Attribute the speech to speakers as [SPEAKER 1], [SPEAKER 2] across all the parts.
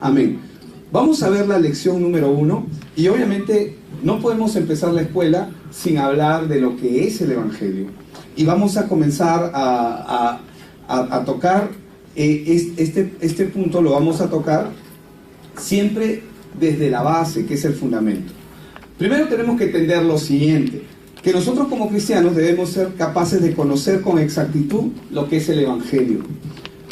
[SPEAKER 1] Amén. Vamos a ver la lección número 1 y obviamente no podemos empezar la escuela sin hablar de lo que es el Evangelio. Y vamos a comenzar a tocar este punto, lo vamos a tocar siempre desde la base, que es el fundamento. Primero tenemos que entender lo siguiente, que nosotros como cristianos debemos ser capaces de conocer con exactitud lo que es el Evangelio,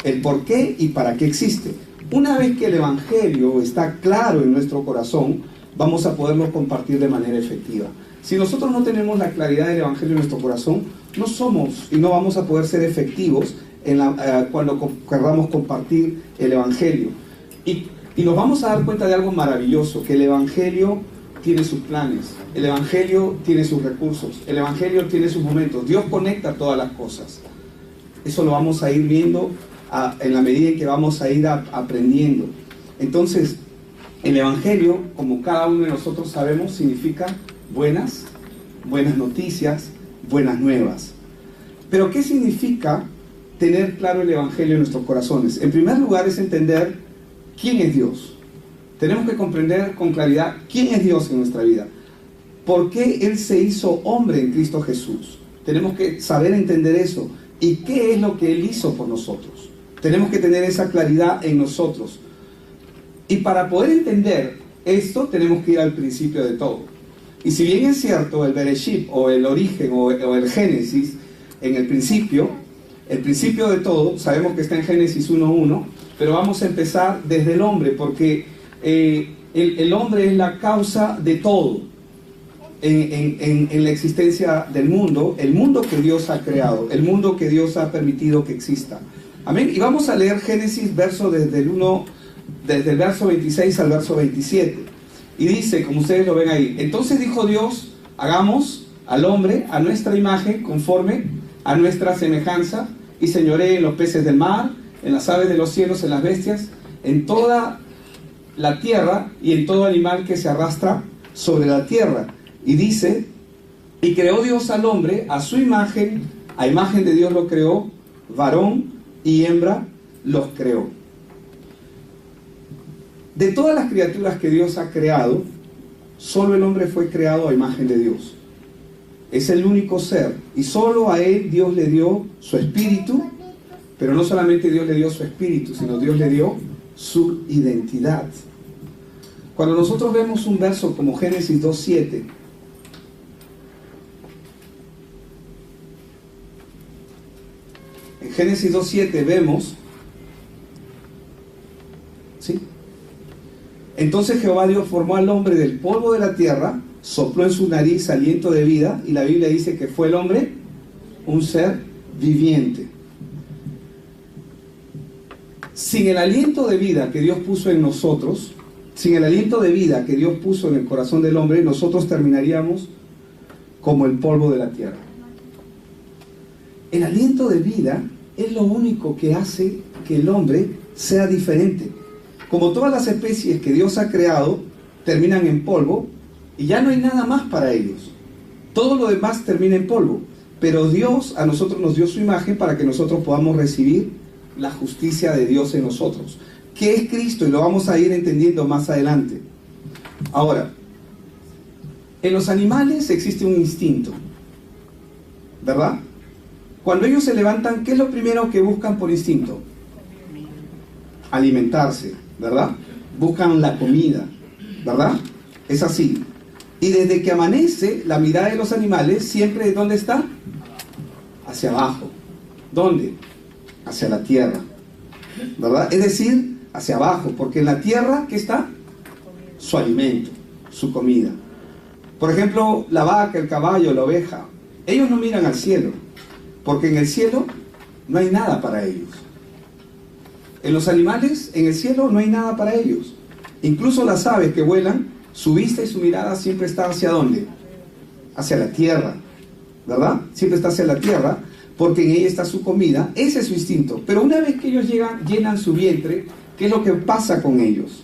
[SPEAKER 1] el por qué y para qué existe. Una vez que el Evangelio está claro en nuestro corazón, vamos a poderlo compartir de manera efectiva. Si nosotros no tenemos la claridad del Evangelio en nuestro corazón, no somos y no vamos a poder ser efectivos cuando queramos compartir el Evangelio. Y nos vamos a dar cuenta de algo maravilloso, que el Evangelio tiene sus planes, el Evangelio tiene sus recursos, el Evangelio tiene sus momentos. Dios conecta todas las cosas. Eso lo vamos a ir viendo en la medida en que vamos a ir aprendiendo. Entonces, el Evangelio, como cada uno de nosotros sabemos, significa buenas noticias, buenas nuevas. Pero, ¿qué significa tener claro el Evangelio en nuestros corazones? En primer lugar, es entender quién es Dios. Tenemos que comprender con claridad quién es Dios en nuestra vida. ¿Por qué Él se hizo hombre en Cristo Jesús? Tenemos que saber entender eso. ¿Y qué es lo que Él hizo por nosotros? Tenemos que tener esa claridad en nosotros. Y para poder entender esto, tenemos que ir al principio de todo. Y si bien es cierto, el Bereshit, o el origen, o el Génesis, en el principio de todo, sabemos que está en Génesis 1:1, pero vamos a empezar desde el hombre, porque el hombre es la causa de todo en la existencia del mundo, el mundo que Dios ha creado, el mundo que Dios ha permitido que exista. Amén. Y vamos a leer Génesis desde el verso 26 al verso 27. Y dice, como ustedes lo ven ahí: entonces dijo Dios, hagamos al hombre a nuestra imagen, conforme a nuestra semejanza, y señoree en los peces del mar, en las aves de los cielos, en las bestias, en toda la tierra y en todo animal que se arrastra sobre la tierra. Y dice, y creó Dios al hombre a su imagen, a imagen de Dios lo creó, varón y hembra los creó. De todas las criaturas que Dios ha creado, solo el hombre fue creado a imagen de Dios. Es el único ser, y solo a él Dios le dio su espíritu, pero no solamente Dios le dio su espíritu, sino Dios le dio su identidad. Cuando nosotros vemos un verso como Génesis 2:7, en Génesis 2:7 vemos, ¿sí? Entonces Jehová Dios formó al hombre del polvo de la tierra, sopló en su nariz aliento de vida, y la Biblia dice que fue el hombre un ser viviente. Sin el aliento de vida que Dios puso en nosotros, sin el aliento de vida que Dios puso en el corazón del hombre, nosotros terminaríamos como el polvo de la tierra. El aliento de vida es lo único que hace que el hombre sea diferente. Como todas las especies que Dios ha creado terminan en polvo y ya no hay nada más para ellos. Todo lo demás termina en polvo. Pero Dios a nosotros nos dio su imagen para que nosotros podamos recibir la justicia de Dios en nosotros, que es Cristo, y lo vamos a ir entendiendo más adelante. Ahora, en los animales existe un instinto, ¿verdad? Cuando ellos se levantan, ¿qué es lo primero que buscan por instinto? Alimentarse, ¿verdad? Buscan la comida, ¿verdad? Es así. Y desde que amanece, la mirada de los animales siempre, ¿dónde está? Hacia abajo. ¿Dónde? Hacia la tierra, ¿verdad? Es decir, hacia abajo, porque en la tierra, ¿qué está? Su alimento, su comida. Por ejemplo, la vaca, el caballo, la oveja, ellos no miran al cielo, porque en el cielo no hay nada para ellos. En los animales, en el cielo no hay nada para ellos. Incluso las aves que vuelan, su vista y su mirada siempre está ¿hacia dónde? Hacia la tierra, ¿verdad? Siempre está hacia la tierra, porque en ella está su comida. Ese es su instinto. Pero una vez que ellos llenan su vientre, ¿qué es lo que pasa con ellos?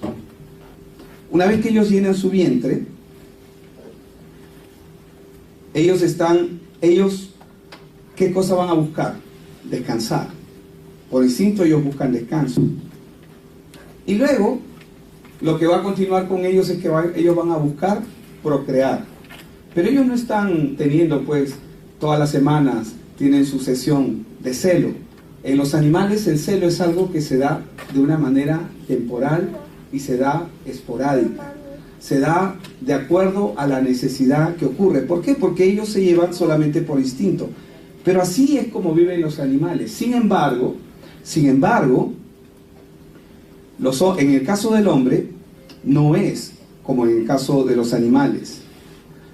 [SPEAKER 1] Una vez que ellos llenan su vientre, ellos ¿qué cosa van a buscar? Descansar. Por instinto ellos buscan descanso. Y luego lo que va a continuar con ellos es que ellos van a buscar procrear. Pero ellos no están teniendo, pues, todas las semanas tienen su sesión de celo. En los animales el celo es algo que se da de una manera temporal y se da esporádica. Se da de acuerdo a la necesidad que ocurre. ¿Por qué? Porque ellos se llevan solamente por instinto. Pero así es como viven los animales. Sin embargo, en el caso del hombre, no es como en el caso de los animales.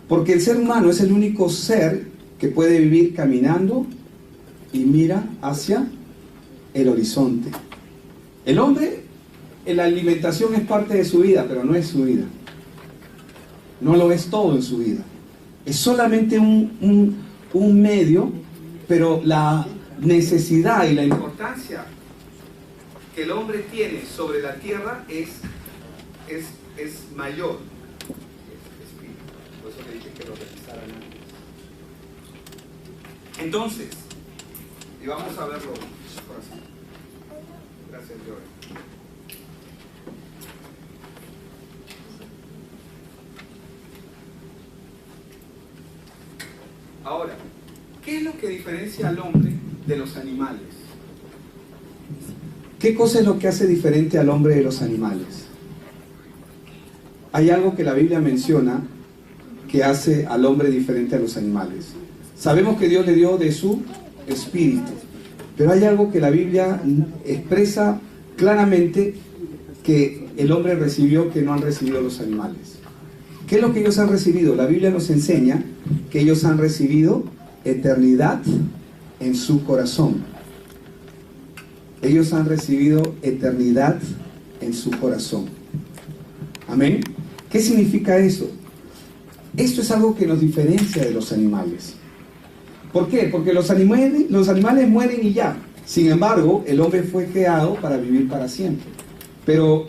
[SPEAKER 1] Porque el ser humano es el único ser que puede vivir caminando y mira hacia el horizonte. El hombre, la alimentación es parte de su vida, pero no es su vida. No lo es todo en su vida. Es solamente un medio, pero la necesidad y la importancia que el hombre tiene sobre la tierra es mayor. Por eso le dije que lo revisaran antes. Entonces, y vamos a verlo por así. Gracias, Joel. Ahora, ¿qué es lo que diferencia al hombre de los animales? ¿Qué cosa es lo que hace diferente al hombre de los animales? Hay algo que la Biblia menciona que hace al hombre diferente a los animales. Sabemos que Dios le dio de su espíritu, pero hay algo que la Biblia expresa claramente que el hombre recibió que no han recibido los animales. ¿Qué es lo que ellos han recibido? La Biblia nos enseña que ellos han recibido eternidad en su corazón. Ellos han recibido eternidad en su corazón. Amén. ¿Qué significa eso? Esto es algo que nos diferencia de los animales. ¿Por qué? Porque los animales mueren y ya. Sin embargo, el hombre fue creado para vivir para siempre. Pero,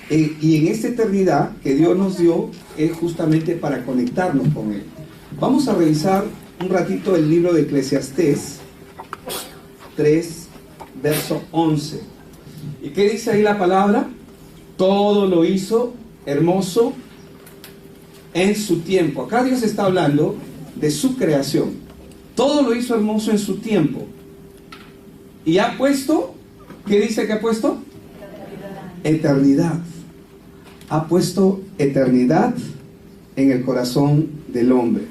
[SPEAKER 1] y en esta eternidad que Dios nos dio, es justamente para conectarnos con Él. Vamos a revisar un ratito el libro de Eclesiastés 3, verso 11. ¿Y qué dice ahí la palabra? Todo lo hizo hermoso en su tiempo. Acá Dios está hablando de su creación. Todo lo hizo hermoso en su tiempo. Y ha puesto, ¿qué dice que ha puesto? Eternidad. Ha puesto eternidad en el corazón del hombre.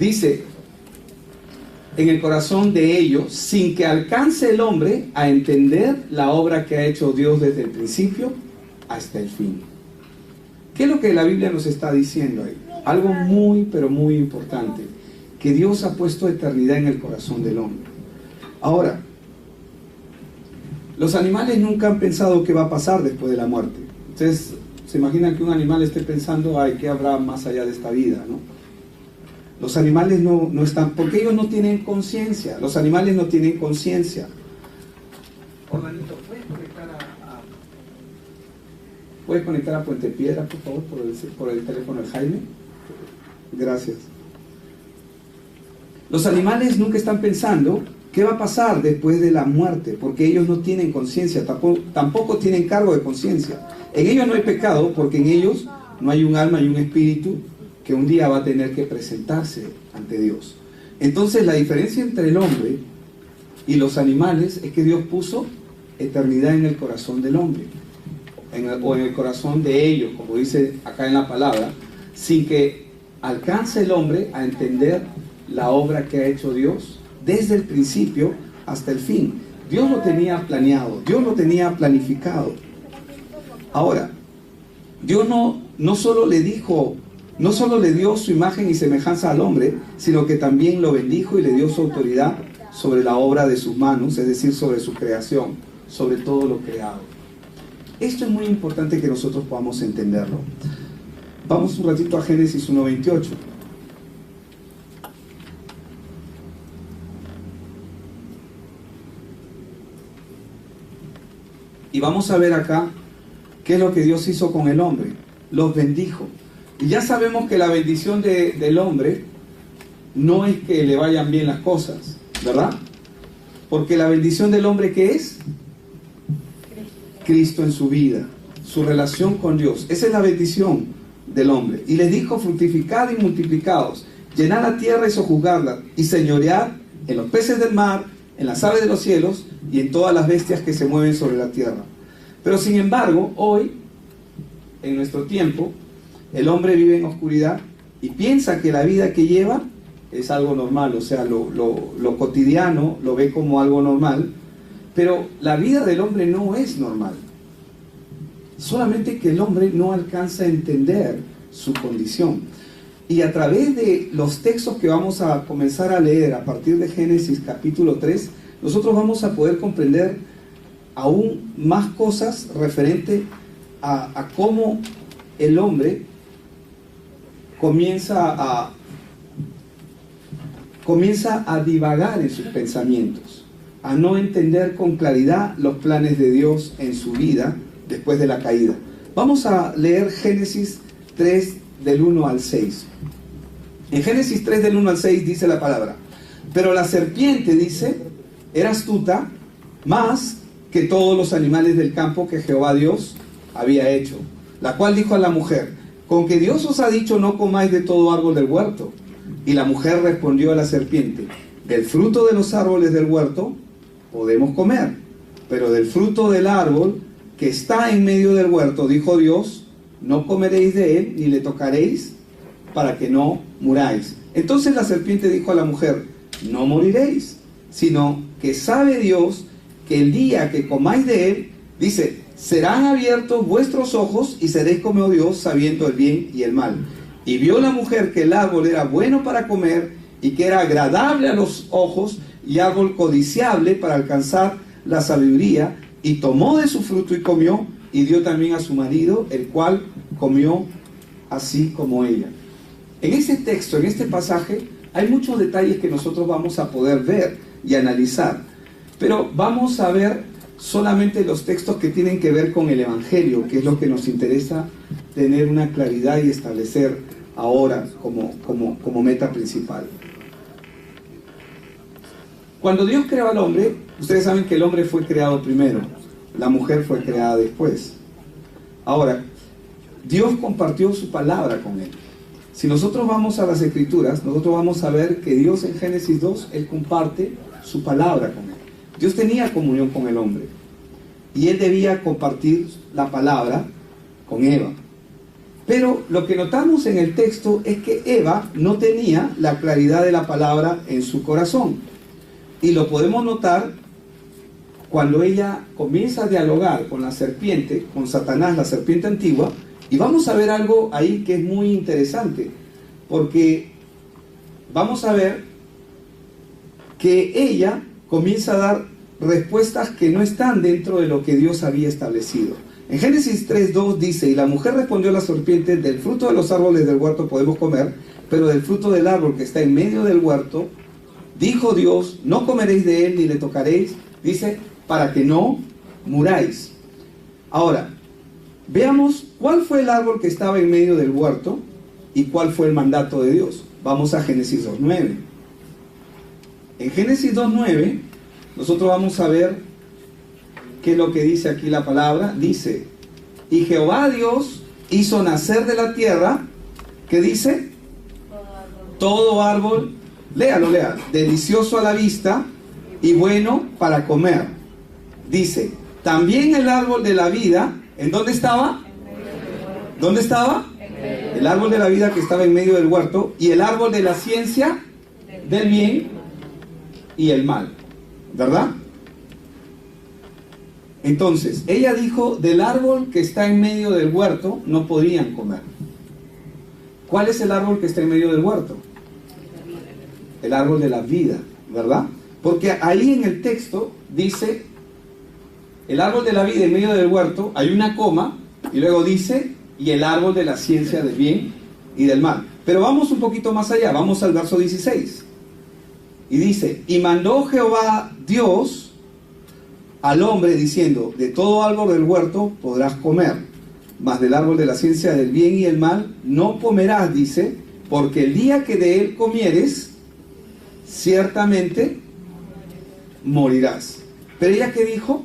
[SPEAKER 1] Dice, en el corazón de ellos, sin que alcance el hombre a entender la obra que ha hecho Dios desde el principio hasta el fin. ¿Qué es lo que la Biblia nos está diciendo ahí? Algo muy, pero muy importante. Que Dios ha puesto eternidad en el corazón del hombre. Ahora, los animales nunca han pensado qué va a pasar después de la muerte. Ustedes se imaginan que un animal esté pensando, ay, ¿qué habrá más allá de esta vida? ¿No? Los animales no están, porque ellos no tienen conciencia. Los animales no tienen conciencia. Orlandito, ¿puedes conectar a Puente Piedra, por favor, por el teléfono de Jaime? Gracias. Los animales nunca están pensando qué va a pasar después de la muerte, porque ellos no tienen conciencia, tampoco tienen cargo de conciencia. En ellos no hay pecado, porque en ellos no hay un alma y un espíritu que un día va a tener que presentarse ante Dios. Entonces la diferencia entre el hombre y los animales es que Dios puso eternidad en el corazón del hombre, o en el corazón de ellos, como dice acá en la palabra, sin que alcance el hombre a entender la obra que ha hecho Dios desde el principio hasta el fin. Dios lo tenía planeado, Dios lo tenía planificado. Ahora, Dios no solo le dio su imagen y semejanza al hombre, sino que también lo bendijo y le dio su autoridad sobre la obra de sus manos, es decir, sobre su creación, sobre todo lo creado. Esto es muy importante que nosotros podamos entenderlo. Vamos un ratito a Génesis 1:28. Y vamos a ver acá qué es lo que Dios hizo con el hombre. Los bendijo. Y ya sabemos que la bendición del hombre no es que le vayan bien las cosas, ¿verdad? Porque la bendición del hombre, ¿qué es? Cristo en su vida, su relación con Dios. Esa es la bendición del hombre. Y les dijo: fructificad y multiplicaos, llenad la tierra y sojuzgadla, y señoread en los peces del mar, en las aves de los cielos y en todas las bestias que se mueven sobre la tierra. Pero sin embargo, hoy, en nuestro tiempo, el hombre vive en oscuridad y piensa que la vida que lleva es algo normal, o sea, lo cotidiano lo ve como algo normal, pero la vida del hombre no es normal. Solamente que el hombre no alcanza a entender su condición. Y a través de los textos que vamos a comenzar a leer a partir de Génesis capítulo 3, nosotros vamos a poder comprender aún más cosas referente a cómo el hombre comienza a divagar en sus pensamientos, a no entender con claridad los planes de Dios en su vida después de la caída. Vamos a leer Génesis 3 del 1 al 6. En Génesis 3 del 1 al 6 dice la palabra: pero la serpiente, dice, era astuta más que todos los animales del campo que Jehová Dios había hecho, la cual dijo a la mujer: con que Dios os ha dicho, no comáis de todo árbol del huerto. Y la mujer respondió a la serpiente: del fruto de los árboles del huerto podemos comer, pero del fruto del árbol que está en medio del huerto, dijo Dios, no comeréis de él ni le tocaréis, para que no muráis. Entonces la serpiente dijo a la mujer: no moriréis, sino que sabe Dios que el día que comáis de él, dice, serán abiertos vuestros ojos y seréis como Dios, sabiendo el bien y el mal. Y vio la mujer que el árbol era bueno para comer y que era agradable a los ojos y árbol codiciable para alcanzar la sabiduría, y tomó de su fruto y comió, y dio también a su marido, el cual comió así como ella. En ese texto, en este pasaje, hay muchos detalles que nosotros vamos a poder ver y analizar, pero vamos a ver solamente los textos que tienen que ver con el Evangelio, que es lo que nos interesa tener una claridad y establecer ahora como meta principal. Cuando Dios creó al hombre, ustedes saben que el hombre fue creado primero, la mujer fue creada después. Ahora, Dios compartió su palabra con él. Si nosotros vamos a las Escrituras, nosotros vamos a ver que Dios en Génesis 2, Él comparte su palabra con él. Dios tenía comunión con el hombre y Él debía compartir la palabra con Eva. Pero lo que notamos en el texto es que Eva no tenía la claridad de la palabra en su corazón. Y lo podemos notar cuando ella comienza a dialogar con la serpiente, con Satanás, la serpiente antigua, y vamos a ver algo ahí que es muy interesante, porque vamos a ver que ella comienza a dar respuestas que no están dentro de lo que Dios había establecido. En Génesis 3:2 dice: y la mujer respondió a la serpiente, del fruto de los árboles del huerto podemos comer, pero del fruto del árbol que está en medio del huerto, dijo Dios, no comeréis de él ni le tocaréis, dice, para que no muráis. Ahora, veamos cuál fue el árbol que estaba en medio del huerto y cuál fue el mandato de Dios. Vamos a Génesis 2:9. En Génesis 2:9, nosotros vamos a ver qué es lo que dice aquí la palabra. Dice: y Jehová Dios hizo nacer de la tierra, ¿qué dice? Todo árbol, léalo, delicioso a la vista y bueno para comer. Dice, también el árbol de la vida, ¿en dónde estaba? ¿Dónde estaba? El árbol de la vida que estaba en medio del huerto, y el árbol de la ciencia del bien y el mal, ¿verdad? Entonces, ella dijo, del árbol que está en medio del huerto no podían comer. ¿Cuál es el árbol que está en medio del huerto? El árbol de la vida, ¿verdad? Porque ahí en el texto dice, el árbol de la vida en medio del huerto, hay una coma, y luego dice, y el árbol de la ciencia del bien y del mal. Pero vamos un poquito más allá, vamos al verso 16. Y dice, y mandó Jehová Dios al hombre diciendo, de todo árbol del huerto podrás comer, mas del árbol de la ciencia del bien y el mal no comerás, dice, porque el día que de él comieres, ciertamente morirás. Pero ella, ¿qué dijo?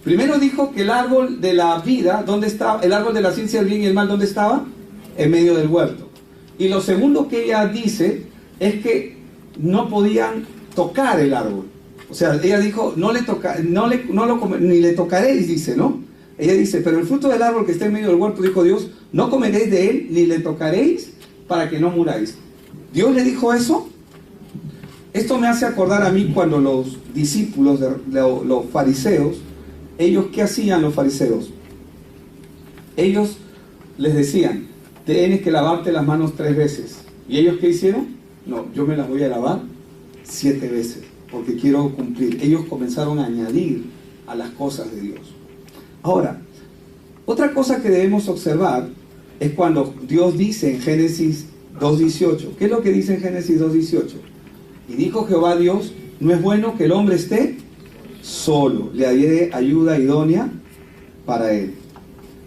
[SPEAKER 1] Primero dijo que el árbol de la vida, ¿dónde estaba? El árbol de la ciencia del bien y el mal, ¿dónde estaba? En medio del huerto. Y lo segundo que ella dice es que no podían tocar el árbol. O sea, ella dijo, ni le tocaréis, dice, ¿no? Ella dice, pero el fruto del árbol que está en medio del huerto, dijo Dios, no comeréis de él, ni le tocaréis, para que no muráis. ¿Dios le dijo eso? Esto me hace acordar a mí cuando los discípulos de los fariseos, ellos, ¿qué hacían los fariseos? Ellos les decían, tienes que lavarte las manos 3 veces. ¿Y ellos qué hicieron? No, yo me las voy a lavar 7 veces, porque quiero cumplir. Ellos comenzaron a añadir a las cosas de Dios. Ahora, otra cosa que debemos observar es cuando Dios dice en Génesis 2.18. ¿Qué es lo que dice en Génesis 2.18? Y dijo Jehová Dios, no es bueno que el hombre esté solo, le haré ayuda idónea para él.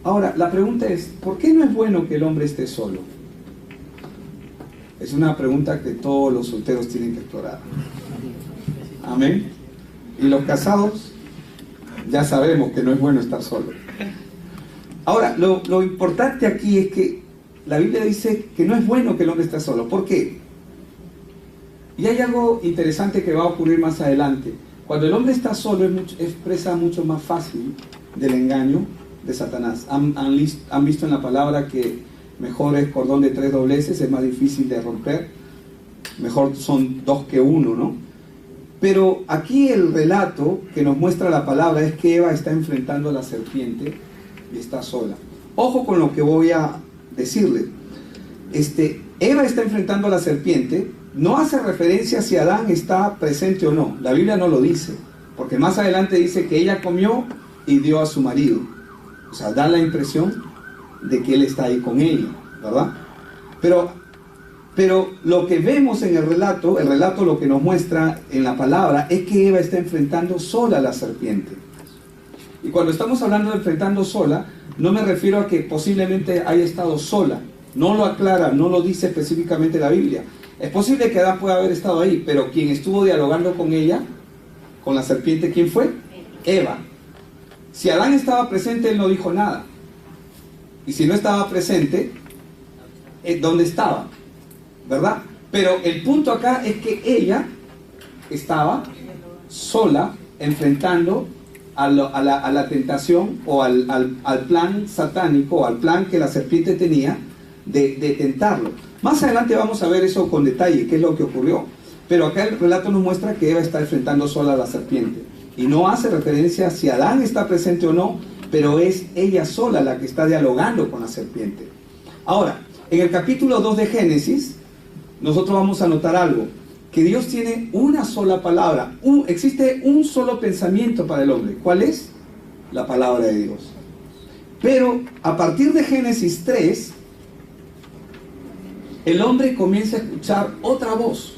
[SPEAKER 1] Ahora, la pregunta es, ¿por qué no es bueno que el hombre esté solo? Es una pregunta que todos los solteros tienen que explorar. Amén. Y los casados, ya sabemos que no es bueno estar solo. Ahora, lo importante aquí es que la Biblia dice que no es bueno que el hombre esté solo. ¿Por qué? Y hay algo interesante que va a ocurrir más adelante. Cuando el hombre está solo es presa mucho más fácil del engaño de Satanás. Han visto en la palabra que mejor es cordón de 3 dobleces, es más difícil de romper. Mejor son 2 que 1, ¿no? Pero aquí el relato que nos muestra la palabra es que Eva está enfrentando a la serpiente y está sola. Ojo con lo que voy a decirle. Eva está enfrentando a la serpiente. No hace referencia si Adán está presente o no. La Biblia no lo dice, porque más adelante dice que ella comió y dio a su marido. O sea, da la impresión de que él está ahí con ella, ¿verdad? Pero lo que vemos en el relato lo que nos muestra en la palabra es que Eva está enfrentando sola a la serpiente. Y cuando estamos hablando de enfrentando sola, no me refiero a que posiblemente haya estado sola. No lo aclara, no lo dice específicamente la Biblia. Es posible que Adán pueda haber estado ahí, pero quien estuvo dialogando con ella, con la serpiente, ¿quién fue? Eva. Si Adán estaba presente, él no dijo nada. Y si no estaba presente, ¿dónde estaba? ¿Verdad? Pero el punto acá es que ella estaba sola, enfrentando a la tentación o al plan satánico, o al plan que la serpiente tenía de tentarlo. Más adelante vamos a ver eso con detalle, qué es lo que ocurrió. Pero acá el relato nos muestra que Eva está enfrentando sola a la serpiente. Y no hace referencia a si Adán está presente o no, pero es ella sola la que está dialogando con la serpiente. Ahora, en el capítulo 2 de Génesis, nosotros vamos a notar algo. Que Dios tiene una sola palabra. Existe un solo pensamiento para el hombre. ¿Cuál es? La palabra de Dios. Pero a partir de Génesis 3, el hombre comienza a escuchar otra voz.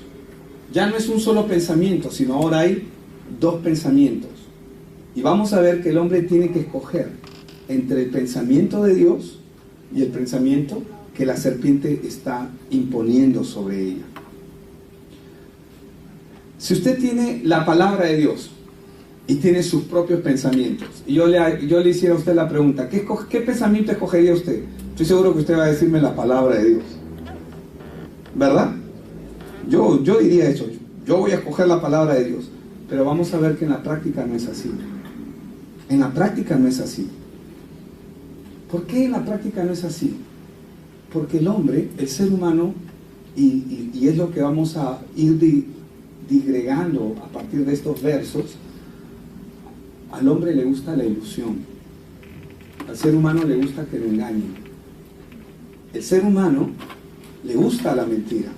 [SPEAKER 1] Ya no es un solo pensamiento, sino ahora hay 2 pensamientos. Y vamos a ver que el hombre tiene que escoger entre el pensamiento de Dios y el pensamiento que la serpiente está imponiendo sobre ella. Si usted tiene la palabra de Dios y tiene sus propios pensamientos, y yo le hiciera a usted la pregunta, ¿qué pensamiento escogería usted? Estoy seguro que usted va a decirme la palabra de Dios, ¿verdad? Yo diría eso, yo voy a escoger la palabra de Dios, pero vamos a ver que en la práctica no es así. En la práctica no es así. ¿Por qué en la práctica no es así? Porque el hombre, el ser humano, y es lo que vamos a ir digregando a partir de estos versos, al hombre le gusta la ilusión. Al ser humano le gusta que lo engañen. El ser humano le gusta la mentira.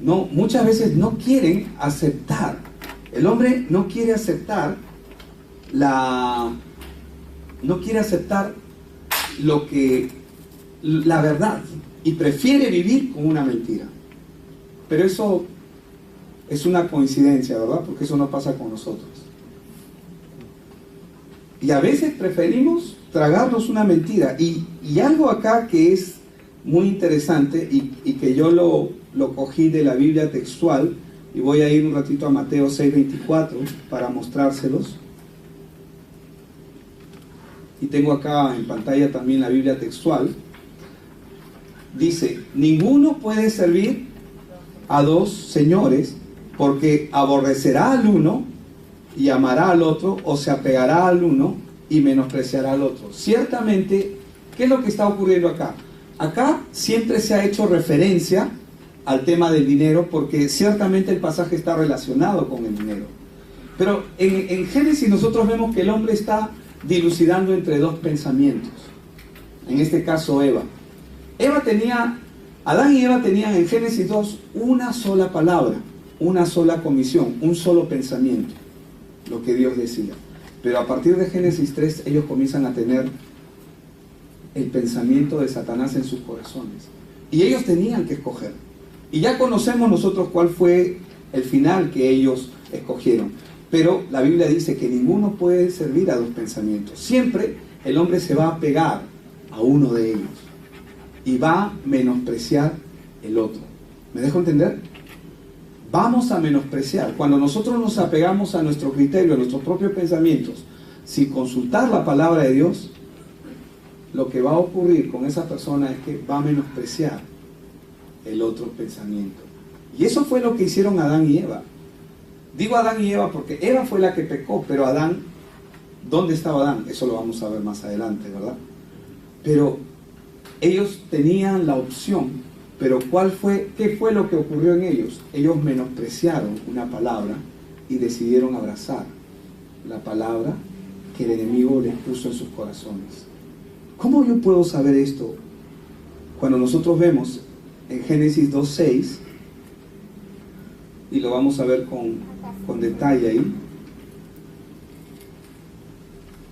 [SPEAKER 1] No, muchas veces no quieren aceptar. El hombre no quiere aceptar la verdad y prefiere vivir con una mentira. Pero eso es una coincidencia, ¿verdad? Porque eso no pasa con nosotros. Y a veces preferimos tragarnos una mentira. Y algo acá que es muy interesante y que yo lo cogí de la Biblia textual, y voy a ir un ratito a Mateo 6:24 para mostrárselos. y tengo acá en pantalla también la Biblia textual, dice, ninguno puede servir a dos señores, porque aborrecerá al uno y amará al otro, o se apegará al uno y menospreciará al otro. Ciertamente, ¿qué es lo que está ocurriendo acá? Acá siempre se ha hecho referencia al tema del dinero, porque ciertamente el pasaje está relacionado con el dinero. Pero en Génesis nosotros vemos que el hombre está dilucidando entre dos pensamientos. En este caso Eva. Adán y Eva tenían en Génesis 2 una sola palabra, una sola comisión, un solo pensamiento, lo que Dios decía. Pero a partir de Génesis 3 ellos comienzan a tener el pensamiento de Satanás en sus corazones. Y ellos tenían que escoger. Y ya conocemos nosotros cuál fue el final que ellos escogieron. Pero la Biblia dice que ninguno puede servir a dos pensamientos. Siempre el hombre se va a pegar a uno de ellos y va a menospreciar el otro. ¿Me dejo entender? Vamos a menospreciar. Cuando nosotros nos apegamos a nuestro criterio, a nuestros propios pensamientos, sin consultar la palabra de Dios, lo que va a ocurrir con esa persona es que va a menospreciar el otro pensamiento. Y eso fue lo que hicieron Adán y Eva. Digo Adán y Eva porque Eva fue la que pecó, pero Adán, ¿dónde estaba Adán? Eso lo vamos a ver más adelante, ¿verdad? Pero ellos tenían la opción, pero ¿qué fue lo que ocurrió en ellos? Ellos menospreciaron una palabra y decidieron abrazar la palabra que el enemigo les puso en sus corazones. ¿Cómo yo puedo saber esto? Cuando nosotros vemos en Génesis 2:6, y lo vamos a ver con detalle ahí,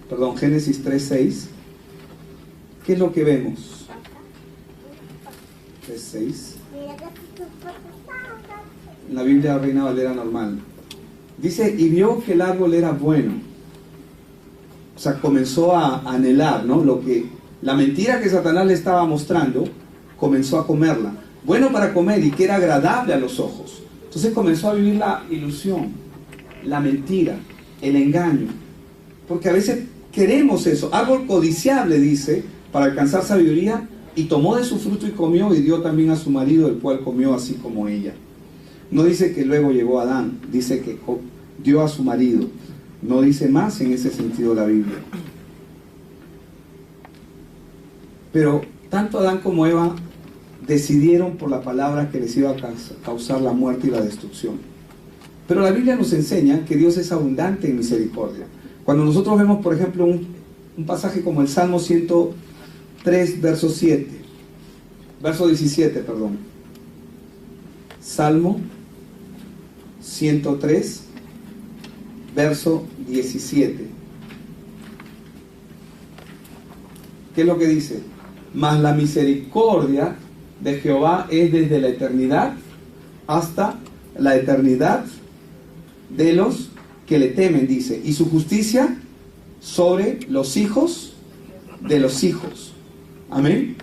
[SPEAKER 1] perdón, Génesis 3:6, ¿qué es lo que vemos? 3:6, en la Biblia Reina Valera normal, dice, y vio que el árbol era bueno. O sea, comenzó a anhelar, ¿no? La mentira que Satanás le estaba mostrando, comenzó a comerla. Bueno para comer y que era agradable a los ojos. Entonces comenzó a vivir la ilusión, la mentira, el engaño. Porque a veces queremos eso. Árbol codiciable, dice, para alcanzar sabiduría, y tomó de su fruto y comió, y dio también a su marido, el cual comió así como ella. No dice que luego llegó Adán, dice que dio a su marido. No dice más en ese sentido la Biblia. Pero tanto Adán como Eva decidieron por la palabra que les iba a causar la muerte y la destrucción. Pero la Biblia nos enseña que Dios es abundante en misericordia. Cuando nosotros vemos, por ejemplo, un pasaje como el Salmo 103, verso 17, perdón. Salmo 103, verso 17. ¿Qué es lo que dice? Mas la misericordia de Jehová es desde la eternidad hasta la eternidad de los que le temen, dice, y su justicia sobre los hijos de los hijos. Amén.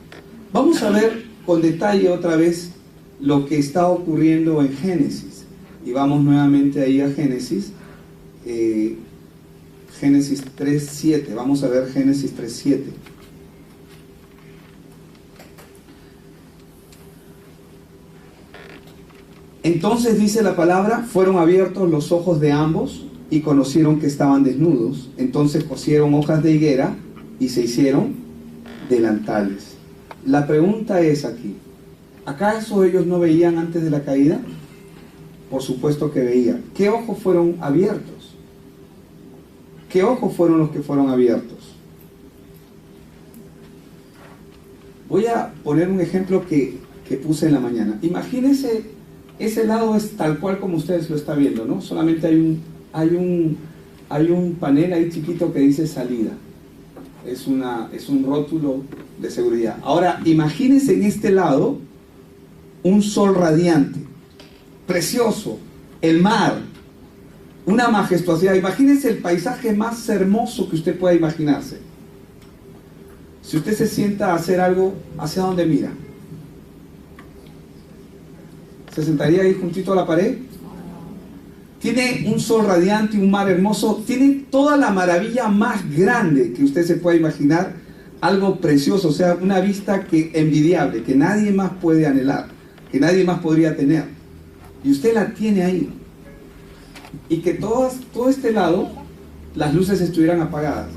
[SPEAKER 1] Vamos a ver con detalle otra vez lo que está ocurriendo en Génesis. Y vamos nuevamente ahí a Génesis. Génesis 3:7. Vamos a ver Génesis 3:7. Entonces dice la palabra, fueron abiertos los ojos de ambos y conocieron que estaban desnudos. Entonces cosieron hojas de higuera y se hicieron delantales. La pregunta es aquí, ¿acaso ellos no veían antes de la caída? Por supuesto que veían. ¿Qué ojos fueron abiertos? ¿Qué ojos fueron los que fueron abiertos? Voy a poner un ejemplo que puse en la mañana. Imagínense, ese lado es tal cual como ustedes lo están viendo, ¿no? Solamente hay un panel ahí chiquito que dice salida. Es un rótulo de seguridad. Ahora, imagínense en este lado un sol radiante, precioso, el mar, una majestuosidad. Imagínense el paisaje más hermoso que usted pueda imaginarse. Si usted se sienta a hacer algo, ¿hacia dónde mira? ¿Se sentaría ahí juntito a la pared? tiene un sol radiante, un mar hermoso, tiene toda la maravilla más grande que usted se pueda imaginar, algo precioso, o sea, una vista que envidiable, que nadie más puede anhelar, que nadie más podría tener. Y usted la tiene ahí. Y que todo este lado, las luces estuvieran apagadas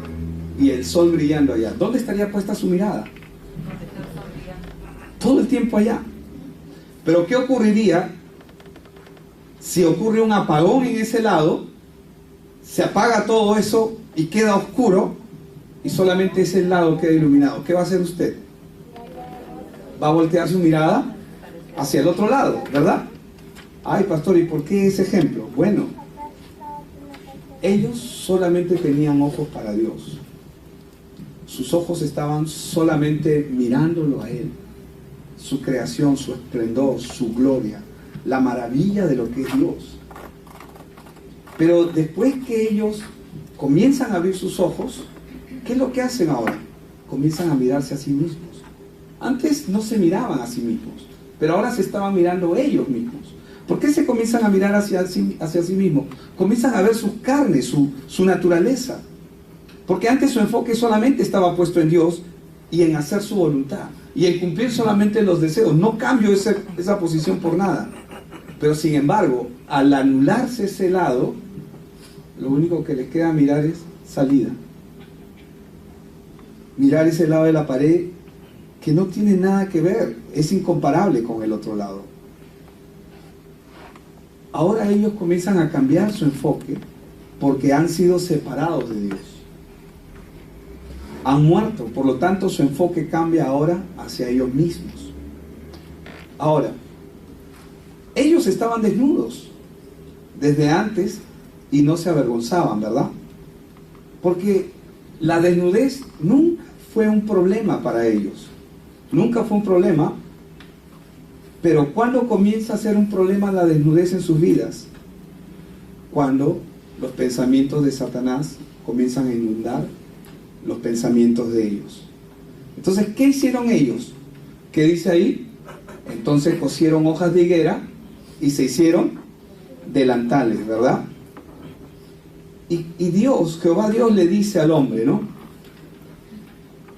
[SPEAKER 1] y el sol brillando allá. ¿Dónde estaría puesta su mirada? Todo el tiempo allá. Pero ¿qué ocurriría si ocurre un apagón en ese lado? Se apaga todo eso y queda oscuro y solamente ese lado queda iluminado. ¿Qué va a hacer usted? Va a voltear su mirada hacia el otro lado, ¿verdad? Ay, pastor, ¿y por qué ese ejemplo? Bueno, ellos solamente tenían ojos para Dios. Sus ojos estaban solamente mirándolo a Él, su creación, su esplendor, su gloria, la maravilla de lo que es Dios. Pero después que ellos comienzan a abrir sus ojos, ¿qué es lo que hacen ahora? Comienzan a mirarse a sí mismos. Antes no se miraban a sí mismos, pero ahora se estaban mirando ellos mismos. ¿Por qué se comienzan a mirar hacia sí mismos? Comienzan a ver su carne, su naturaleza. Porque antes su enfoque solamente estaba puesto en Dios y en hacer su voluntad y en cumplir solamente los deseos. No cambio esa posición por nada. Pero sin embargo, al anularse ese lado, lo único que les queda mirar es salida. Mirar ese lado de la pared que no tiene nada que ver, es incomparable con el otro lado. Ahora ellos comienzan a cambiar su enfoque porque han sido separados de Dios. Han muerto, por lo tanto su enfoque cambia ahora hacia ellos mismos. Ahora, ellos estaban desnudos desde antes y no se avergonzaban, ¿verdad? Porque la desnudez nunca fue un problema para ellos. Nunca fue un problema. Pero ¿cuándo comienza a ser un problema la desnudez en sus vidas? Cuando los pensamientos de Satanás comienzan a inundar los pensamientos de ellos. Entonces, ¿qué hicieron ellos? ¿Qué dice ahí? Entonces cosieron hojas de higuera y se hicieron delantales, ¿verdad? Y Dios, Jehová Dios le dice al hombre, ¿no?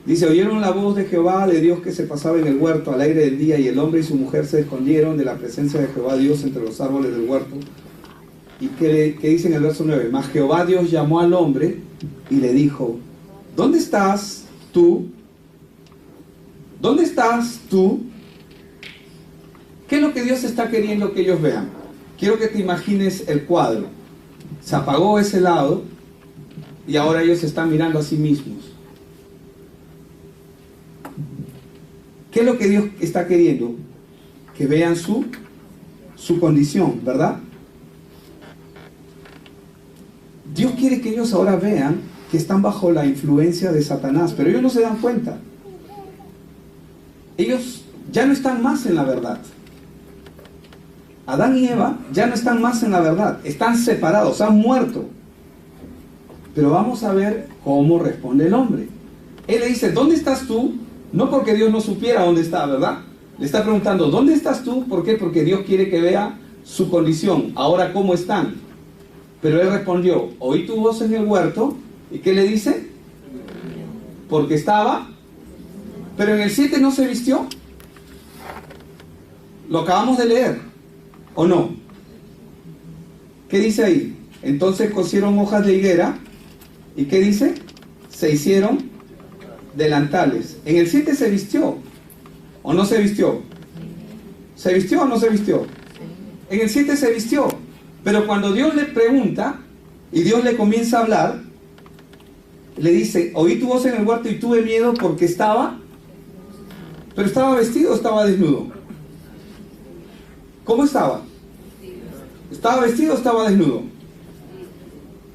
[SPEAKER 1] Dice, oyeron la voz de Jehová, de Dios que se pasaba en el huerto al aire del día, y el hombre y su mujer se escondieron de la presencia de Jehová Dios entre los árboles del huerto. ¿Y qué dice en el verso 9? Mas Jehová Dios llamó al hombre y le dijo, ¿dónde estás tú? ¿Dónde estás tú? ¿Qué es lo que Dios está queriendo que ellos vean? Quiero que te imagines el cuadro. Se apagó ese lado y ahora ellos se están mirando a sí mismos. ¿Qué es lo que Dios está queriendo? Que vean su condición, ¿verdad? Dios quiere que ellos ahora vean que están bajo la influencia de Satanás, pero ellos no se dan cuenta. Ellos ya no están más en la verdad. Adán y Eva ya no están más en la verdad, están separados, han muerto. Pero vamos a ver cómo responde el hombre. Él le dice, ¿dónde estás tú? No porque Dios no supiera dónde está, ¿verdad? Le está preguntando, ¿dónde estás tú? ¿Por qué? Porque Dios quiere que vea su condición. Ahora, ¿cómo están? Pero él respondió, oí tu voz en el huerto. ¿Y qué le dice? Porque estaba. Pero en el 7 no se vistió. Lo acabamos de leer, ¿o no? ¿Qué dice ahí? Entonces cosieron hojas de higuera. ¿Y qué dice? Se hicieron delantales. En el 7 se vistió, ¿o no se vistió? ¿Se vistió o no se vistió? En el 7 se vistió. Pero cuando Dios le pregunta y Dios le comienza a hablar, le dice, oí tu voz en el huerto y tuve miedo porque estaba. ¿Pero estaba vestido o estaba desnudo? ¿Cómo estaba? ¿Estaba vestido o estaba desnudo?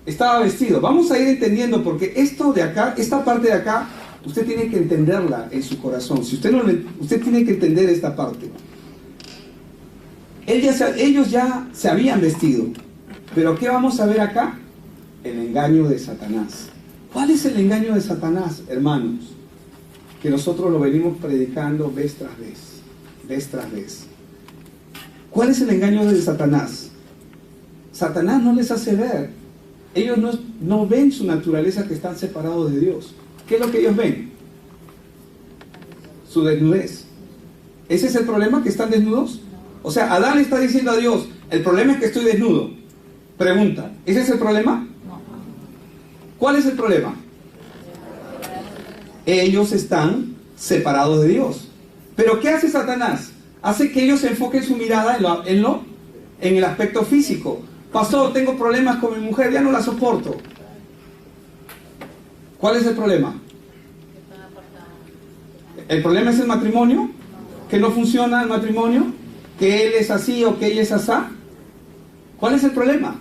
[SPEAKER 1] Estaba vestido. Vamos a ir entendiendo, porque esto de acá, esta parte de acá, usted tiene que entenderla en su corazón. Si usted no, usted tiene que entender esta parte. Ellos ya se habían vestido. Pero ¿qué vamos a ver acá? El engaño de Satanás. ¿Cuál es el engaño de Satanás, hermanos? Que nosotros lo venimos predicando vez tras vez. ¿Cuál es el engaño de Satanás? Satanás no les hace ver. Ellos no ven su naturaleza, que están separados de Dios. ¿Qué es lo que ellos ven? Su desnudez. ¿Ese es el problema, que están desnudos? O sea, Adán le está diciendo a Dios, el problema es que estoy desnudo. Pregunta, ¿ese es el problema? ¿Cuál es el problema? Ellos están separados de Dios. ¿Pero qué hace Satanás? Hace que ellos enfoquen su mirada en el aspecto físico. Pastor, tengo problemas con mi mujer, ya no la soporto. ¿Cuál es el problema? ¿El problema es el matrimonio? ¿Que no funciona el matrimonio? ¿Que él es así o que ella es asá? ¿Cuál es el problema?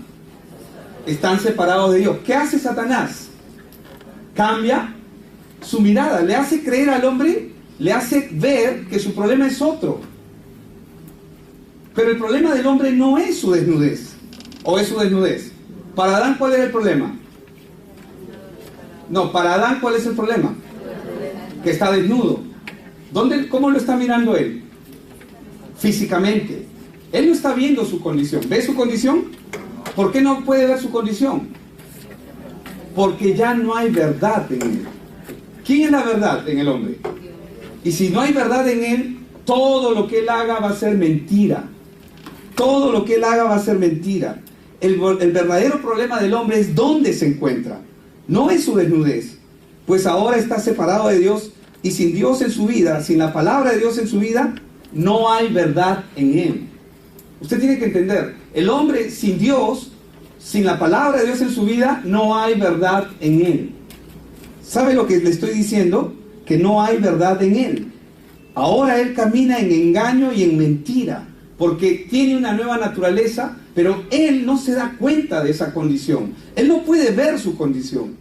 [SPEAKER 1] Están separados de Dios. ¿Qué hace Satanás? Cambia su mirada, le hace creer al hombre, le hace ver que su problema es otro. Pero el problema del hombre no es su desnudez, o es su desnudez. Para Adán, ¿cuál era el problema? No, para Adán, ¿cuál es el problema? Que está desnudo. ¿Cómo lo está mirando él? Físicamente. Él no está viendo su condición. ¿Ve su condición? ¿Por qué no puede ver su condición? Porque ya no hay verdad en él. ¿Quién es la verdad en el hombre? Y si no hay verdad en él, todo lo que él haga va a ser mentira. Todo lo que él haga va a ser mentira. El verdadero problema del hombre es dónde se encuentra. No es su desnudez. Pues ahora está separado de Dios, y sin Dios en su vida, sin la palabra de Dios en su vida, no hay verdad en él. Usted tiene que entender, el hombre sin Dios, sin la palabra de Dios en su vida, no hay verdad en él. ¿Sabe lo que le estoy diciendo? Que no hay verdad en él. Ahora él camina en engaño y en mentira, porque tiene una nueva naturaleza, pero él no se da cuenta de esa condición. Él no puede ver su condición.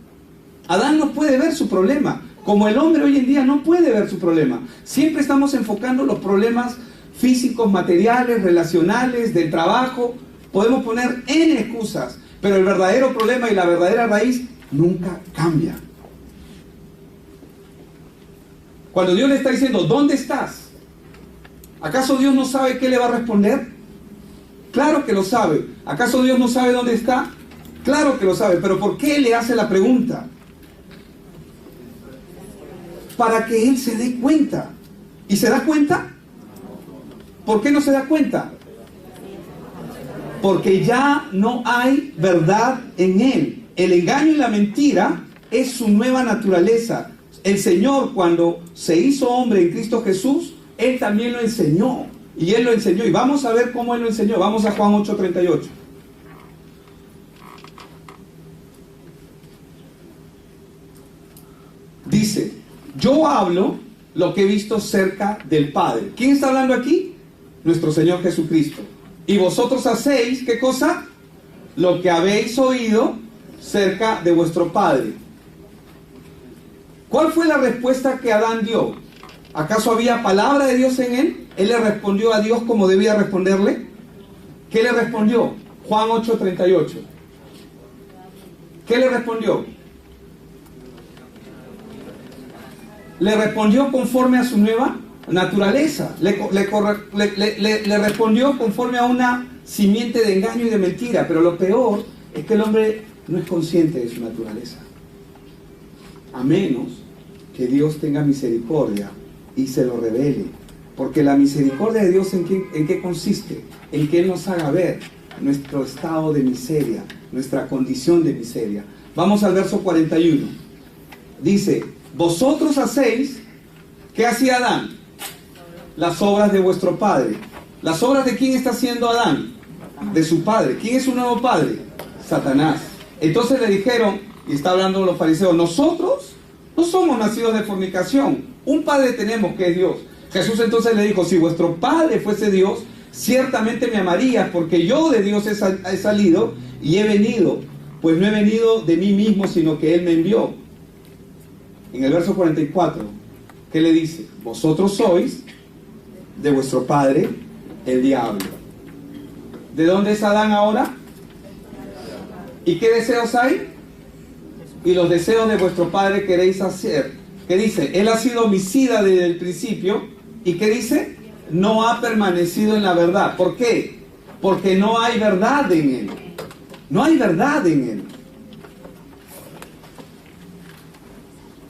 [SPEAKER 1] Adán no puede ver su problema, como el hombre hoy en día no puede ver su problema. Siempre estamos enfocando los problemas físicos, materiales, relacionales, del trabajo. Podemos poner N excusas, pero el verdadero problema y la verdadera raíz nunca cambia. Cuando Dios le está diciendo, ¿dónde estás? ¿Acaso Dios no sabe qué le va a responder? Claro que lo sabe. ¿Acaso Dios no sabe dónde está? Claro que lo sabe, pero ¿por qué le hace la pregunta? Para que él se dé cuenta. ¿Y se da cuenta? ¿Por qué no se da cuenta? Porque ya no hay verdad en él. El engaño y la mentira es su nueva naturaleza. El Señor, cuando se hizo hombre en Cristo Jesús, Él también lo enseñó. Y Él lo enseñó. Y vamos a ver cómo Él lo enseñó. Vamos a Juan 8:38. Dice, yo hablo lo que he visto cerca del Padre. ¿Quién está hablando aquí? Nuestro Señor Jesucristo. Y vosotros hacéis, ¿qué cosa? Lo que habéis oído cerca de vuestro Padre. ¿Cuál fue la respuesta que Adán dio? ¿Acaso había palabra de Dios en él? ¿Él le respondió a Dios como debía responderle? ¿Qué le respondió? Juan 8:38. ¿Qué le respondió? Le respondió conforme a su nueva naturaleza. Le respondió conforme a una simiente de engaño y de mentira. Pero lo peor es que el hombre no es consciente de su naturaleza. A menos que Dios tenga misericordia y se lo revele. Porque la misericordia de Dios, ¿en qué consiste? En que Él nos haga ver nuestro estado de miseria, nuestra condición de miseria. Vamos al verso 41. Dice, vosotros hacéis, ¿qué hacía Adán? Las obras de vuestro padre. ¿Las obras de quién está haciendo Adán? De su padre. ¿Quién es su nuevo padre? Satanás. Entonces le dijeron, y está hablando los fariseos, nosotros no somos nacidos de fornicación, un padre tenemos que es Dios. Jesús entonces le dijo, si vuestro padre fuese Dios, ciertamente me amarías, porque yo de Dios he salido y he venido, pues no he venido de mí mismo, sino que Él me envió. En el verso 44, ¿qué le dice? Vosotros sois de vuestro padre el diablo. ¿De dónde es Adán ahora? ¿Y qué deseos hay? Y los deseos de vuestro padre queréis hacer. ¿Qué dice? Él ha sido homicida desde el principio. ¿Y qué dice? No ha permanecido en la verdad. ¿Por qué? Porque no hay verdad en él. No hay verdad en él.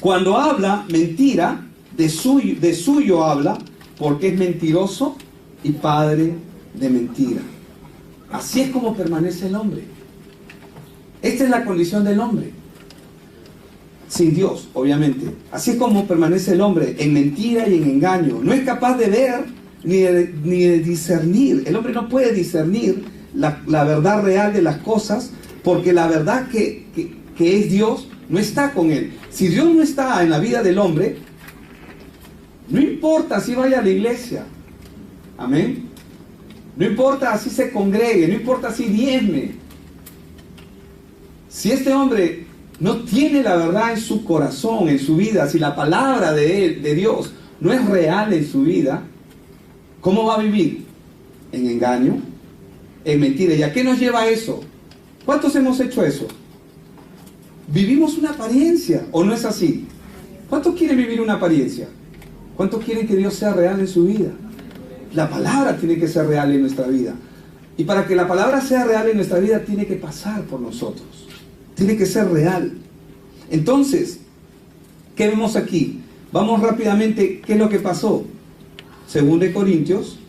[SPEAKER 1] Cuando habla mentira, de suyo habla, porque es mentiroso y padre de mentira. Así es como permanece el hombre. Esta es la condición del hombre. Sin Dios, obviamente. Así es como permanece el hombre, en mentira y en engaño. No es capaz de ver ni de discernir. El hombre no puede discernir la verdad real de las cosas, porque la verdad que es Dios no está con él. Si Dios no está en la vida del hombre, no importa si vaya a la iglesia. Amén. No importa si se congregue, no importa si diezme. Si este hombre no tiene la verdad en su corazón, en su vida, si la palabra de él, de Dios, no es real en su vida, ¿cómo va a vivir? En engaño, en mentira. ¿Y a qué nos lleva eso? ¿Cuántos hemos hecho eso? Vivimos una apariencia, ¿o no es así? ¿Cuántos quieren vivir una apariencia? ¿Cuántos quieren que Dios sea real en su vida? La palabra tiene que ser real en nuestra vida. Y para que la palabra sea real en nuestra vida, tiene que pasar por nosotros. Tiene que ser real. Entonces, ¿qué vemos aquí? Vamos rápidamente, ¿qué es lo que pasó? Según de Corintios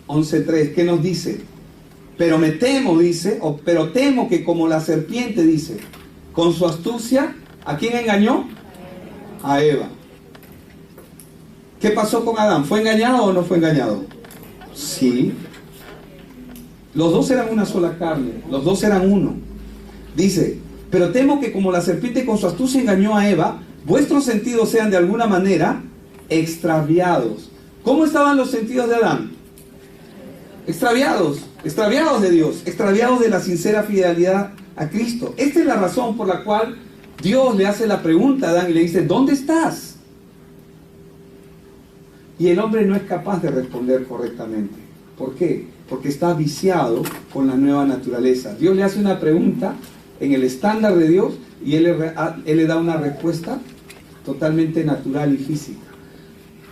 [SPEAKER 1] 11:3, ¿qué nos dice? Pero me temo, dice, pero temo que como la serpiente, dice, con su astucia, ¿a quién engañó? A Eva. ¿Qué pasó con Adán? ¿Fue engañado o no fue engañado? Sí. Los dos eran una sola carne, los dos eran uno. Dice, pero temo que como la serpiente con su astucia engañó a Eva, vuestros sentidos sean de alguna manera extraviados. ¿Cómo estaban los sentidos de Adán? Extraviados de Dios, extraviados de la sincera fidelidad a Cristo. Esta es la razón por la cual Dios le hace la pregunta a Adán y le dice, ¿dónde estás? Y el hombre no es capaz de responder correctamente. ¿Por qué? Porque está viciado con la nueva naturaleza. Dios le hace una pregunta en el estándar de Dios y él le da una respuesta totalmente natural y física.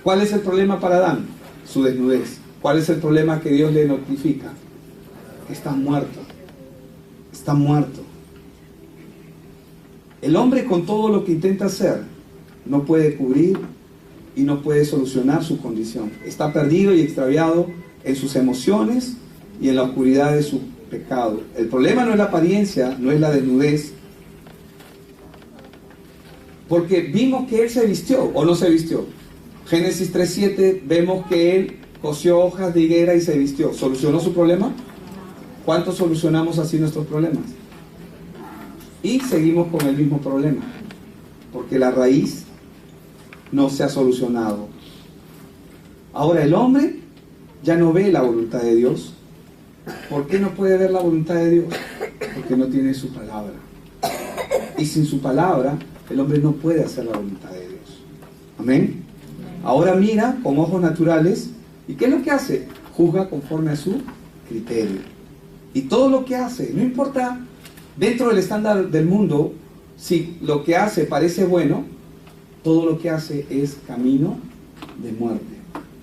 [SPEAKER 1] ¿Cuál es el problema para Adán? Su desnudez. ¿Cuál es el problema que Dios le notifica? Que está muerto. Está muerto. El hombre, con todo lo que intenta hacer, no puede cubrir y no puede solucionar su condición. Está perdido y extraviado en sus emociones y en la oscuridad de su pecado. El problema no es la apariencia, no es la desnudez, porque vimos que él se vistió o no se vistió. Génesis 3:7 vemos que él cosió hojas de higuera y se vistió. ¿Solucionó su problema? ¿Cuántos solucionamos así nuestros problemas? Y seguimos con el mismo problema, porque la raíz no se ha solucionado. Ahora el hombre ya no ve la voluntad de Dios. ¿Por qué no puede ver la voluntad de Dios? Porque no tiene su palabra. Y sin su palabra, el hombre no puede hacer la voluntad de Dios. Amén. Ahora mira con ojos naturales. ¿Y qué es lo que hace? Juzga conforme a su criterio. Y todo lo que hace, no importa dentro del estándar del mundo, si lo que hace parece bueno, todo lo que hace es camino de muerte.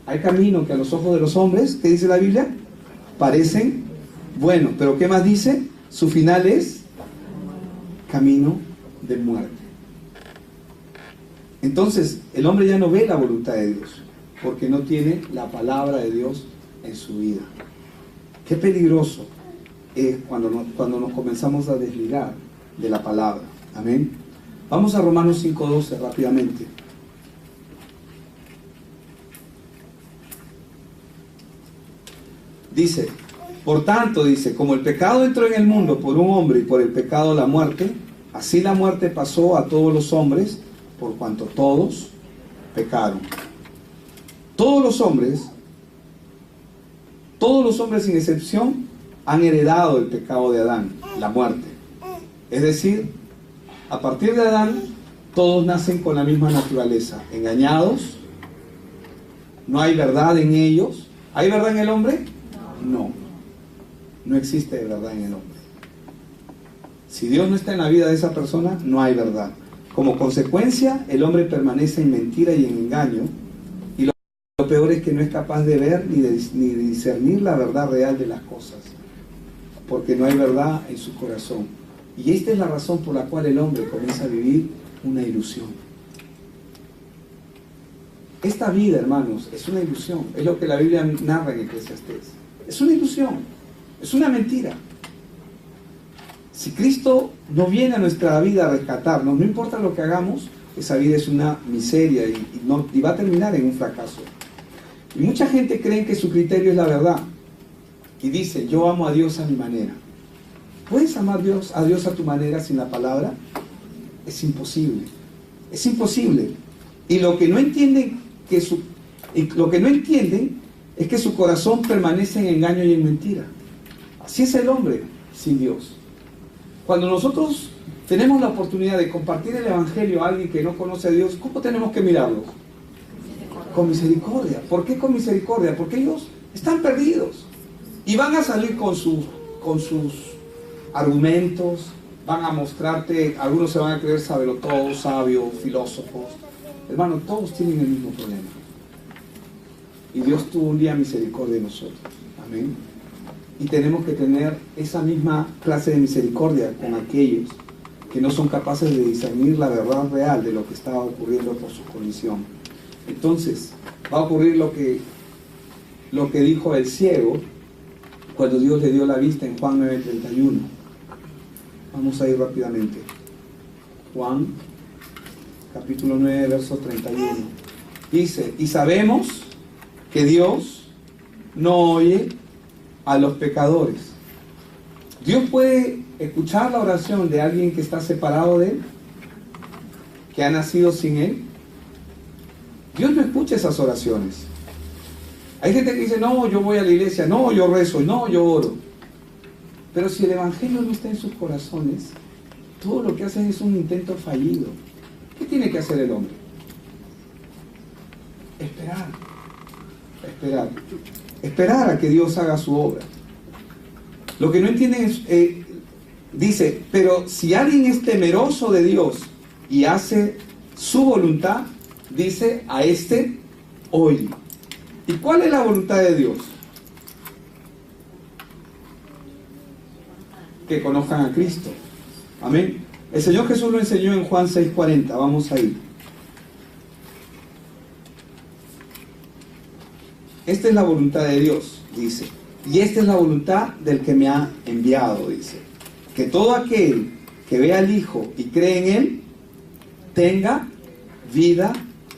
[SPEAKER 1] Hay camino que a los ojos de los hombres, ¿qué dice la Biblia? Parecen buenos, pero ¿qué más dice? Su final es camino de muerte. Entonces, el hombre ya no ve la voluntad de Dios, porque no tiene la palabra de Dios en su vida. Qué peligroso es cuando nos comenzamos a desligar de la palabra. Amén. Vamos a Romanos 5:12 rápidamente. Dice, por tanto, dice, como el pecado entró en el mundo por un hombre y por el pecado la muerte, así la muerte pasó a todos los hombres por cuanto todos pecaron. Todos los hombres sin excepción han heredado el pecado de Adán, la muerte. Es decir, a partir de Adán, todos nacen con la misma naturaleza, engañados, no hay verdad en ellos. ¿Hay verdad en el hombre? No, no existe verdad en el hombre. Si Dios no está en la vida de esa persona, no hay verdad. Como consecuencia, el hombre permanece en mentira y en engaño, y lo peor es que no es capaz de ver ni de discernir la verdad real de las cosas. porque no hay verdad en su corazón. Y esta es la razón por la cual el hombre comienza a vivir una ilusión. Esta vida, hermanos, es una ilusión. Es lo que la Biblia narra en Eclesiastés. Es una ilusión, es una mentira. Si Cristo no viene a nuestra vida a rescatarnos, no importa lo que hagamos, esa vida es una miseria y va a terminar en un fracaso. Y mucha gente cree que su criterio es la verdad y dice: yo amo a Dios a mi manera. ¿Puedes amar a Dios a tu manera sin la palabra? Es imposible. Es imposible. Y lo que no entienden es que su corazón permanece en engaño y en mentira. Así es el hombre sin Dios. Cuando nosotros tenemos la oportunidad de compartir el Evangelio a alguien que no conoce a Dios, ¿cómo tenemos que mirarlos? Con misericordia. ¿Por qué con misericordia? Porque ellos están perdidos y van a salir con sus argumentos, van a mostrarte, algunos se van a creer sabelotodos, sabios, filósofos. Hermano, todos tienen el mismo problema. Y Dios tuvo un día misericordia de nosotros. Amén. Y tenemos que tener esa misma clase de misericordia con aquellos que no son capaces de discernir la verdad real de lo que está ocurriendo por su condición. Entonces, va a ocurrir lo que dijo el ciego cuando Dios le dio la vista en Juan 9:31. Vamos a ir rápidamente. Juan, capítulo 9, verso 31. Dice: y sabemos que Dios no oye a los pecadores. Dios puede escuchar la oración de alguien que está separado de Él, que ha nacido sin Él. Dios no escucha esas oraciones. Hay gente que dice: no, yo voy a la iglesia, no, yo rezo, no, yo oro. Pero si el Evangelio no está en sus corazones, todo lo que hacen es un intento fallido. ¿Qué tiene que hacer el hombre? Esperar a que Dios haga su obra. Lo que no entienden es, dice: pero si alguien es temeroso de Dios y hace su voluntad, dice, a este oye. ¿Y cuál es la voluntad de Dios? Que conozcan a Cristo. Amén. El Señor Jesús lo enseñó en Juan 6:40. Vamos a ir. Esta es la voluntad de Dios, dice. Y esta es la voluntad del que me ha enviado, dice. Que todo aquel que vea al Hijo y cree en Él, tenga vida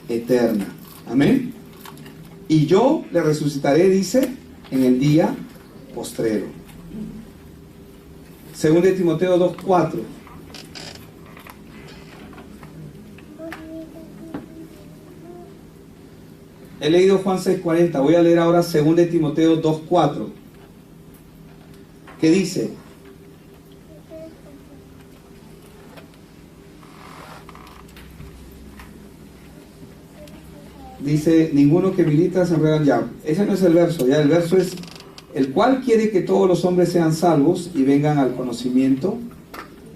[SPEAKER 1] eterna. Amén. Y yo le resucitaré, dice, en el día postrero. Según de Timoteo 2:4. He leído Juan 6:40, voy a leer ahora 2 de Timoteo 2:4, que dice: ninguno que milita se enreda ya. Ese no es el verso, ya el verso es: el cual quiere que todos los hombres sean salvos y vengan al conocimiento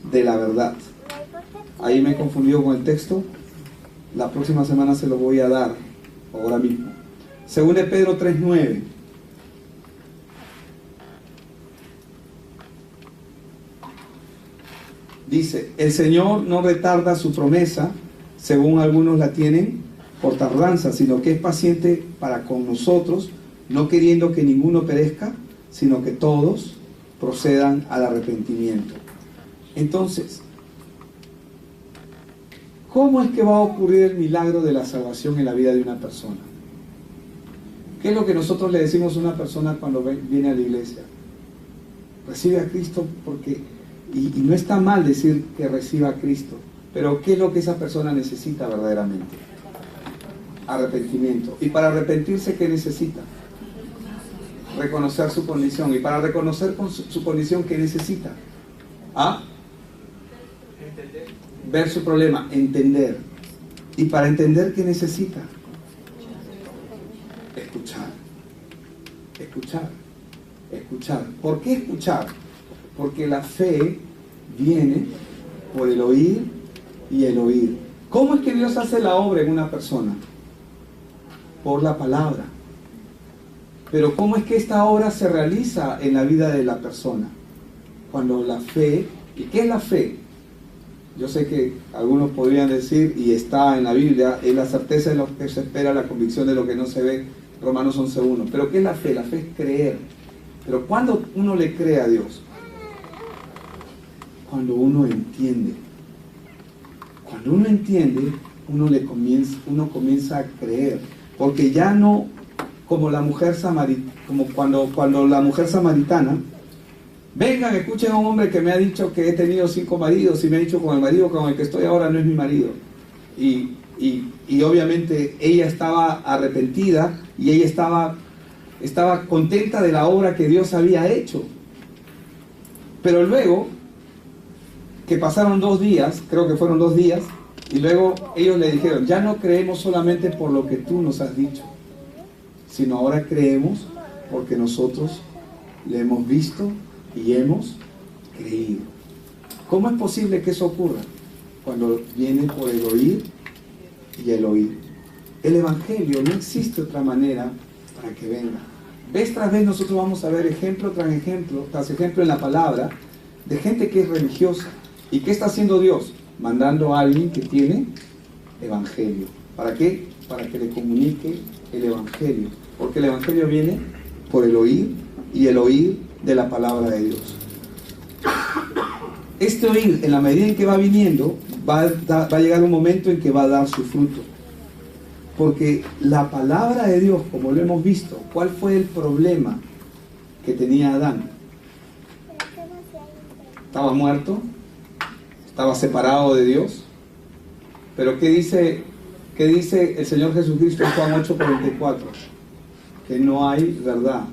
[SPEAKER 1] de la verdad. Ahí me he confundido con el texto, la próxima semana se lo voy a dar, ahora mismo. Según de Pedro 3:9. Dice: el Señor no retarda su promesa, según algunos la tienen por tardanza, sino que es paciente para con nosotros, no queriendo que ninguno perezca, sino que todos procedan al arrepentimiento. Entonces, ¿cómo es que va a ocurrir el milagro de la salvación en la vida de una persona? ¿Qué es lo que nosotros le decimos a una persona cuando viene a la iglesia? Recibe a Cristo porque... Y no está mal decir que reciba a Cristo, pero ¿qué es lo que esa persona necesita verdaderamente? Arrepentimiento. ¿Y para arrepentirse qué necesita? Reconocer su condición. ¿Y para reconocer su condición qué necesita? Ver su problema, entender. ¿Y para entender qué necesita? Escuchar. ¿Por qué escuchar? Porque la fe viene por el oír y el oír. ¿Cómo es que Dios hace la obra en una persona? Por la palabra. Pero ¿cómo es que esta obra se realiza en la vida de la persona? Cuando la fe, ¿y qué es la fe? Yo sé que algunos podrían decir, y está en la Biblia, es la certeza de lo que se espera, la convicción de lo que no se ve, Romanos 11:1. Pero ¿qué es la fe? La fe es creer. Pero ¿cuándo uno le cree a Dios? Cuando uno entiende. Cuando uno entiende, uno comienza a creer. Porque ya no como la mujer samaritana, como cuando la mujer samaritana, vengan, escuchen a un hombre que me ha dicho que he tenido 5 maridos y me ha dicho con el marido con el que estoy ahora no es mi marido. Y obviamente ella estaba arrepentida y ella estaba contenta de la obra que Dios había hecho. Pero luego, que pasaron 2 días, creo que fueron 2 días, y luego ellos le dijeron, ya no creemos solamente por lo que tú nos has dicho, sino ahora creemos porque nosotros le hemos visto y hemos creído. ¿Cómo es posible que eso ocurra? Cuando viene por el oír y el oír. El Evangelio, no existe otra manera para que venga. Vez tras vez nosotros vamos a ver ejemplo tras ejemplo en la palabra de gente que es religiosa. ¿Y qué está haciendo Dios? Mandando a alguien que tiene Evangelio. ¿Para qué? Para que le comunique el Evangelio. Porque el Evangelio viene por el oír y el oír de la palabra de Dios. Este oír, en la medida en que va viniendo, va a llegar un momento en que va a dar su fruto. Porque la palabra de Dios, como lo hemos visto, ¿cuál fue el problema que tenía Adán? Estaba muerto, estaba separado de Dios. Pero ¿qué dice el Señor Jesucristo en Juan 8:44? Que no hay verdad,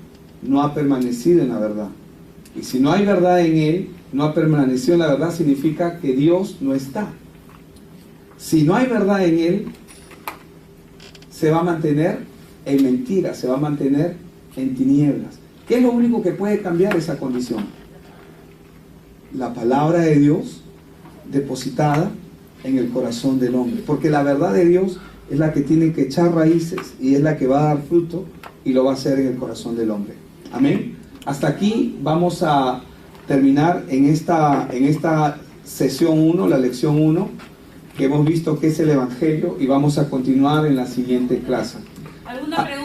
[SPEAKER 1] no ha permanecido en la verdad. Y si no hay verdad en Él, no ha permanecido en la verdad, significa que Dios no está. Si no hay verdad en Él, se va a mantener en mentira, se va a mantener en tinieblas. ¿Qué es lo único que puede cambiar esa condición? La palabra de Dios depositada en el corazón del hombre. Porque la verdad de Dios es la que tiene que echar raíces y es la que va a dar fruto y lo va a hacer en el corazón del hombre. Amén. Hasta aquí vamos a terminar en esta sesión 1, la lección 1, que hemos visto que es el Evangelio, y vamos a continuar en la siguiente clase.
[SPEAKER 2] ¿Alguna pregunta?